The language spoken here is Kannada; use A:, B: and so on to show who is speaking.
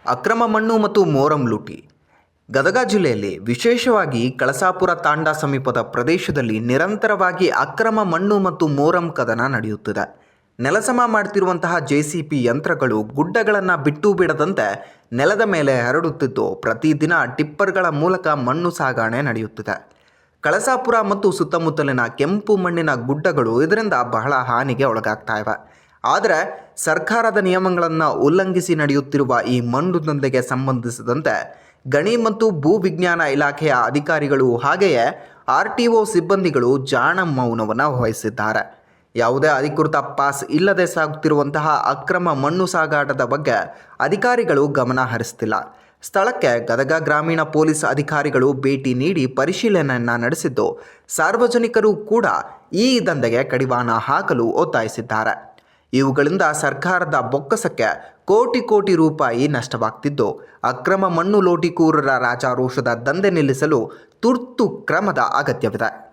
A: ಅಕ್ರಮ ಮಣ್ಣು ಮತ್ತು ಮೋರಂ ಲೂಟಿ. ಗದಗ ಜಿಲ್ಲೆಯಲ್ಲಿ ವಿಶೇಷವಾಗಿ ಕಳಸಾಪುರ ತಾಂಡಾ ಸಮೀಪದ ಪ್ರದೇಶದಲ್ಲಿ ನಿರಂತರವಾಗಿ ಅಕ್ರಮ ಮಣ್ಣು ಮತ್ತು ಮೋರಂ ಕದನ ನಡೆಯುತ್ತಿದೆ. ನೆಲಸಮ ಮಾಡ್ತಿರುವಂತಹ JCB ಯಂತ್ರಗಳು ಗುಡ್ಡಗಳನ್ನು ಬಿಟ್ಟು ಬಿಡದಂತೆ ನೆಲದ ಮೇಲೆ ಹರಡುತ್ತಿದ್ದು ಪ್ರತಿದಿನ ಟಿಪ್ಪರ್ಗಳ ಮೂಲಕ ಮಣ್ಣು ಸಾಗಣೆ ನಡೆಯುತ್ತಿದೆ. ಕಳಸಾಪುರ ಮತ್ತು ಸುತ್ತಮುತ್ತಲಿನ ಕೆಂಪು ಮಣ್ಣಿನ ಗುಡ್ಡಗಳು ಇದರಿಂದ ಬಹಳ ಹಾನಿಗೆ ಒಳಗಾಗ್ತಾ ಇವೆ. ಆದರೆ ಸರ್ಕಾರದ ನಿಯಮಗಳನ್ನು ಉಲ್ಲಂಘಿಸಿ ನಡೆಯುತ್ತಿರುವ ಈ ಮಣ್ಣು ದಂಧೆಗೆ ಸಂಬಂಧಿಸಿದಂತೆ ಗಣಿ ಮತ್ತು ಭೂ ವಿಜ್ಞಾನ ಇಲಾಖೆಯ ಅಧಿಕಾರಿಗಳು ಹಾಗೆಯೇ RTO ಸಿಬ್ಬಂದಿಗಳು ಜಾಣ ಮೌನವನ್ನು ವಹಿಸಿದ್ದಾರೆ. ಯಾವುದೇ ಅಧಿಕೃತ ಪಾಸ್ ಇಲ್ಲದೆ ಸಾಗುತ್ತಿರುವಂತಹ ಅಕ್ರಮ ಮಣ್ಣು ಸಾಗಾಟದ ಬಗ್ಗೆ ಅಧಿಕಾರಿಗಳು ಗಮನ ಹರಿಸ್ತಿಲ್ಲ. ಸ್ಥಳಕ್ಕೆ ಗದಗ ಗ್ರಾಮೀಣ ಪೊಲೀಸ್ ಅಧಿಕಾರಿಗಳು ಭೇಟಿ ನೀಡಿ ಪರಿಶೀಲನೆಯನ್ನು ನಡೆಸಿದ್ದು, ಸಾರ್ವಜನಿಕರು ಕೂಡ ಈ ದಂಧೆಗೆ ಕಡಿವಾಣ ಹಾಕಲು ಒತ್ತಾಯಿಸಿದ್ದಾರೆ. ಇವುಗಳಿಂದ ಸರ್ಕಾರದ ಬೊಕ್ಕಸಕ್ಕೆ ಕೋಟಿ ರೂಪಾಯಿ ನಷ್ಟವಾಗ್ತಿದ್ದು, ಅಕ್ರಮ ಮಣ್ಣು ಲೋಟಿಕೋರರ ರಾಜಾರೋಷದ ದಂಧೆ ನಿಲ್ಲಿಸಲು ತುರ್ತು ಕ್ರಮದ ಅಗತ್ಯವಿದೆ.